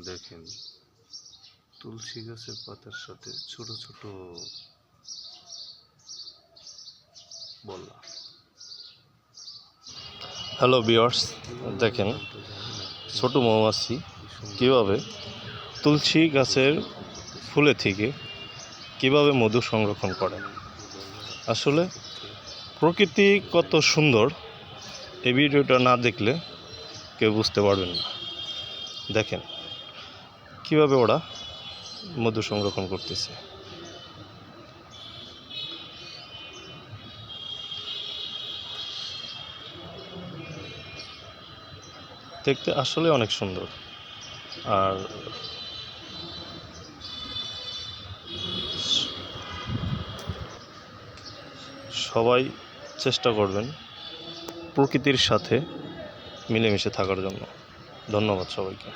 দেখেন তুলসী গাছের পাতার সাথে ছোট ছোট বলা। হ্যালো ভিউয়ার্স, দেখেন ছোট মৌমাছি কীভাবে তুলসী গাছের ফুলে থেকে কিভাবে মধু সংরক্ষণ করে। আসলে প্রকৃতি কত সুন্দর, এই ভিডিওটা না দেখলে কেউ বুঝতে পারবেন না। দেখেন কিভাবে ওরা মধু সংরক্ষণ করতেছে। দেখতে আসলে অনেক সুন্দর। আর সবাই চেষ্টা করবেন প্রকৃতির সাথে মিলেমিশে থাকার জন্য। ধন্যবাদ সবাইকে।